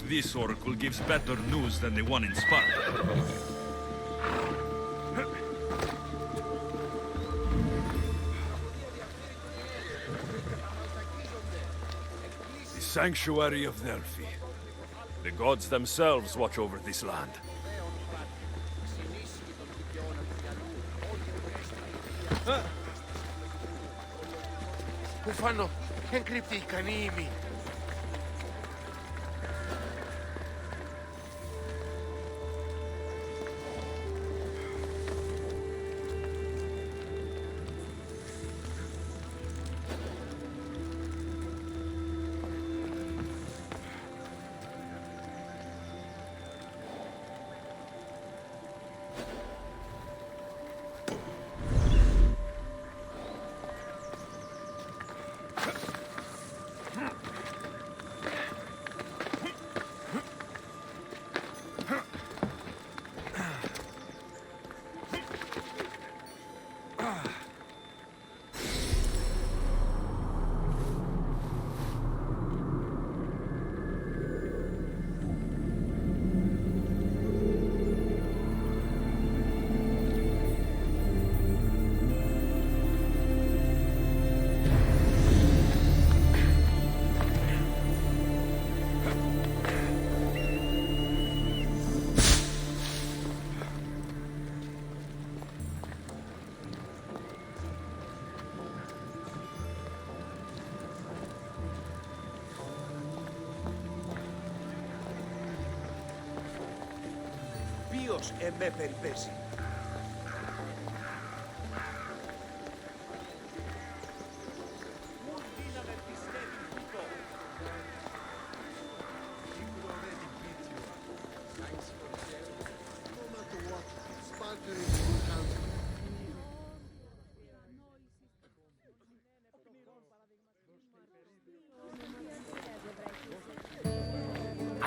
This oracle gives better news than the one in Sparta. The sanctuary of Delphi. The gods themselves watch over this land. Που φάνω εγκρύπτει οι κανήμοι. Ποιος εμέ περιπέσει.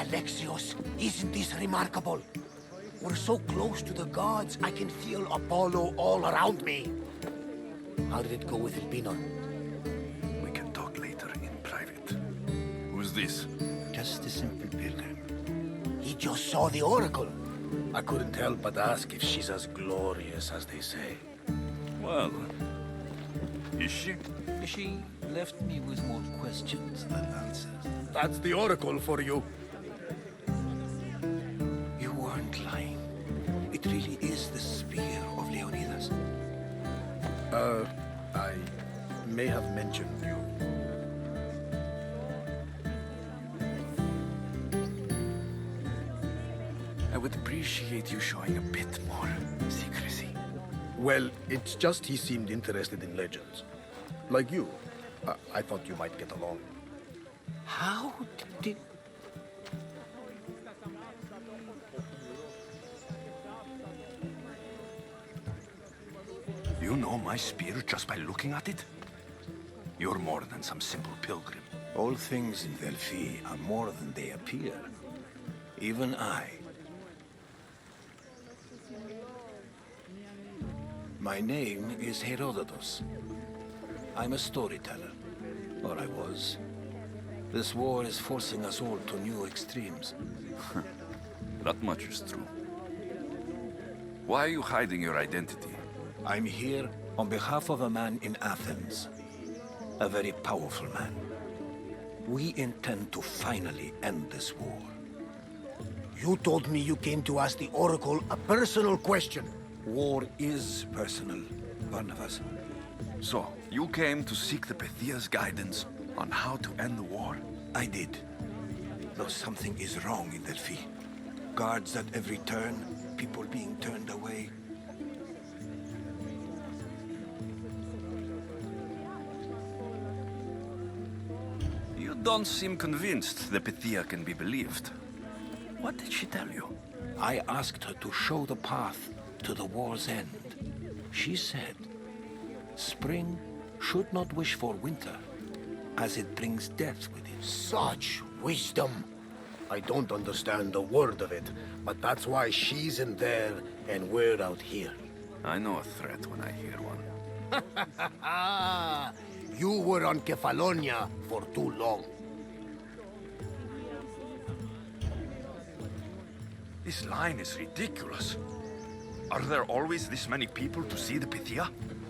Alexios, isn't this remarkable? We're so close to the gods, I can feel Apollo all around me. How did it go with Elpinor? We can talk later in private. Who's this? Just a simple pilgrim. He just saw the oracle. I couldn't help but ask if she's as glorious as they say. Well, is she? She left me with more questions than answers. That's the oracle for you. You weren't lying. It really is the spear of Leonidas. I may have mentioned you. I would appreciate you showing a bit more secrecy. Well, it's just he seemed interested in legends. Like you. I thought you might get along. How did... You know my spear just by looking at it? You're more than some simple pilgrim. All things in Delphi are more than they appear. Even I. My name is Herodotus. I'm a storyteller. Or I was. This war is forcing us all to new extremes. That much is true. Why are you hiding your identity? I'm here on behalf of a man in Athens. A very powerful man. We intend to finally end this war. You told me you came to ask the Oracle a personal question. War is personal, Barnabas. So, you came to seek the Pythia's guidance on how to end the war? I did. Though something is wrong in Delphi. Guards at every turn, people being turned away. You don't seem convinced the Pythia can be believed. What did she tell you? I asked her to show the path to the war's end. She said, spring should not wish for winter, as it brings death with it. Such wisdom! I don't understand a word of it, but that's why she's in there and we're out here. I know a threat when I hear one. You were on Kefalonia for too long. This line is ridiculous. Are there always this many people to see the Pythia?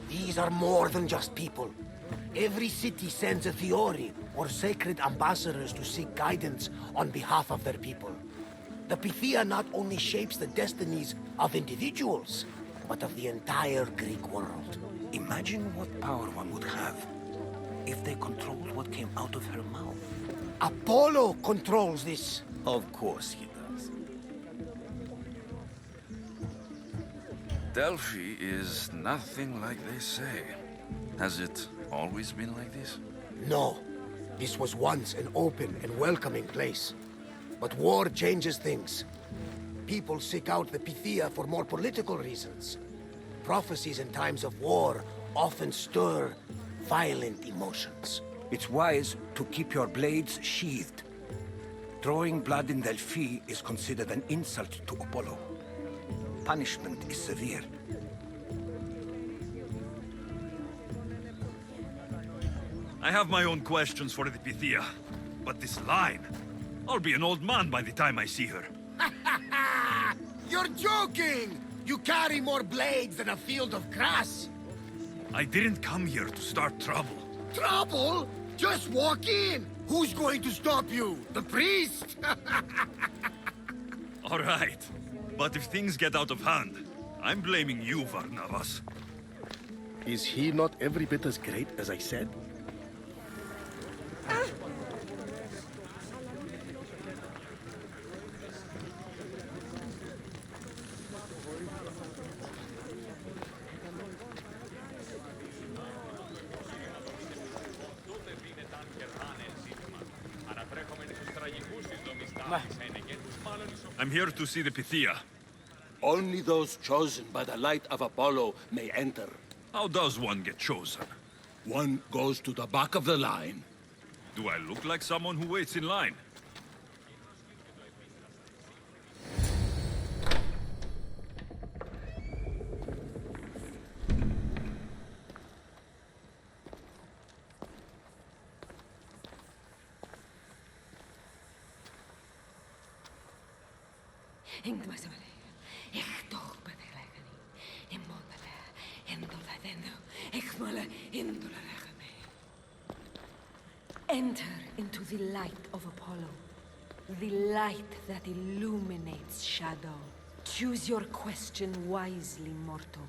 These are more than just people. Every city sends a Theori or sacred ambassadors to seek guidance on behalf of their people. The Pythia not only shapes the destinies of individuals, but of the entire Greek world. Imagine what power one would have if they controlled what came out of her mouth. Apollo controls this. Of course he does. Delphi is nothing like they say. Has it always been like this? No. This was once an open and welcoming place. But war changes things. People seek out the Pythia for more political reasons. Prophecies in times of war often stir violent emotions. It's wise to keep your blades sheathed. Drawing blood in Delphi is considered an insult to Apollo. Punishment is severe. I have my own questions for the Pythia, but this line... I'll be an old man by the time I see her. You're joking! You carry more blades than a field of grass! I didn't come here to start trouble. Trouble? Just walk in! Who's going to stop you? The priest? All right. But if things get out of hand, I'm blaming you, Varnavas. Is he not every bit as great as I said? I'm here to see the Pythia. Only those chosen by the light of Apollo may enter. How does one get chosen? One goes to the back of the line. Do I look like someone who waits in line? Enter into the light of Apollo, the light that illuminates shadow. Choose your question wisely, mortal,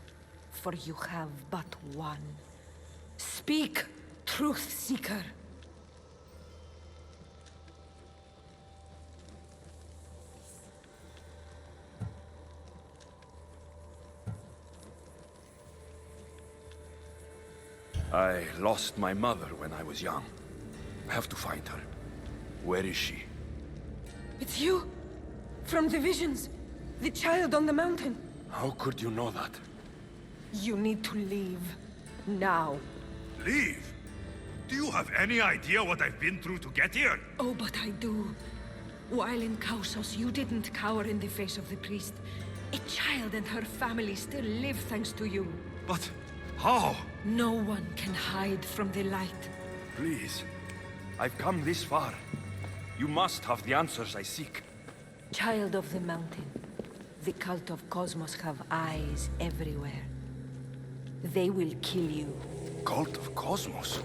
for you have but one. Speak, truth seeker. I lost my mother when I was young. I have to find her. Where is she? It's you! From the visions! The child on the mountain! How could you know that? You need to leave. Now. Leave? Do you have any idea what I've been through to get here? Oh, but I do. While in Kausos, you didn't cower in the face of the priest. A child and her family still live thanks to you. But how? No one can hide from the light. Please. I've come this far. You must have the answers I seek. Child of the mountain, the cult of Cosmos have eyes everywhere. They will kill you. Cult of Cosmos?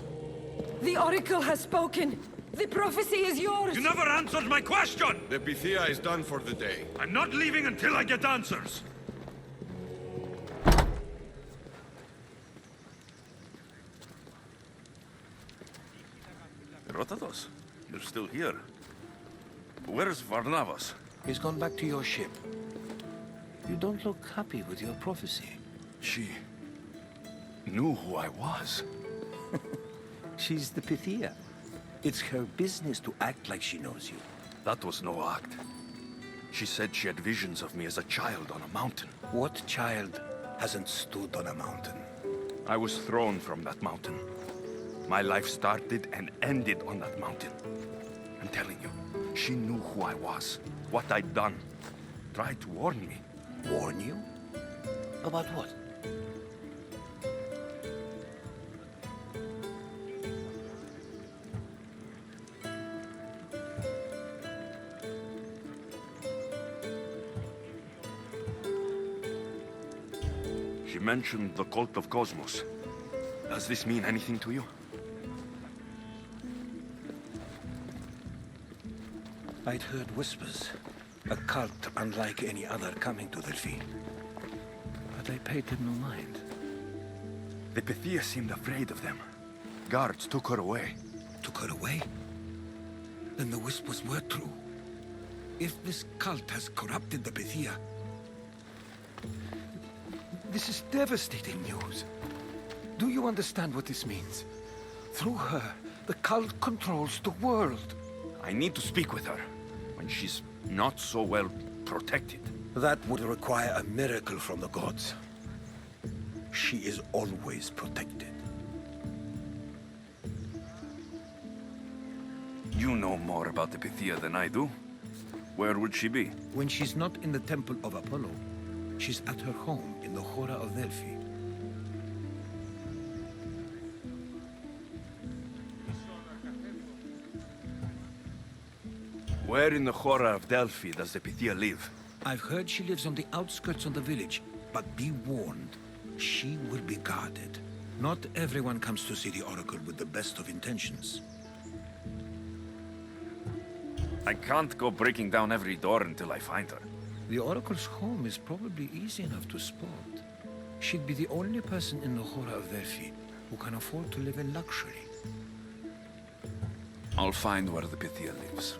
The Oracle has spoken! The prophecy is yours! You never answered my question! The Pythia is done for the day. I'm not leaving until I get answers! Rotatos, you're still here. Where's Varnavas? He's gone back to your ship. You don't look happy with your prophecy. She knew who I was. She's the Pythia. It's her business to act like she knows you. That was no act. She said she had visions of me as a child on a mountain. What child hasn't stood on a mountain? I was thrown from that mountain. My life started and ended on that mountain. I'm telling you, she knew who I was, what I'd done. Tried to warn me. Warn you? About what? She mentioned the cult of Cosmos. Does this mean anything to you? I'd heard whispers. A cult unlike any other coming to Delphi. But I paid them no mind. The Pythia seemed afraid of them. Guards took her away. Took her away? Then the whispers were true. If this cult has corrupted the Pythia... This is devastating news. Do you understand what this means? Through her, the cult controls the world. I need to speak with her, when she's not so well protected. That would require a miracle from the gods. She is always protected. You know more about the Pythia than I do. Where would she be? When she's not in the Temple of Apollo, she's at her home in the Hora of Delphi. Where in the Hora of Delphi does the Pythia live? I've heard she lives on the outskirts of the village, but be warned, she will be guarded. Not everyone comes to see the Oracle with the best of intentions. I can't go breaking down every door until I find her. The Oracle's home is probably easy enough to spot. She'd be the only person in the Hora of Delphi who can afford to live in luxury. I'll find where the Pythia lives.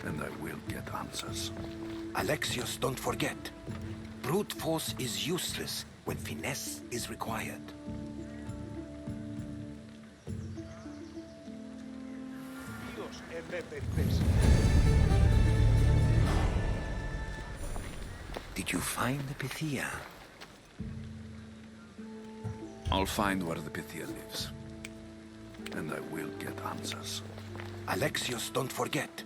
And I will get answers. Alexios, don't forget. Brute force is useless when finesse is required. Ποιος εμέ περιπέσει. Did you find the Pythia? I'll find where the Pythia lives. And I will get answers. Alexios, don't forget.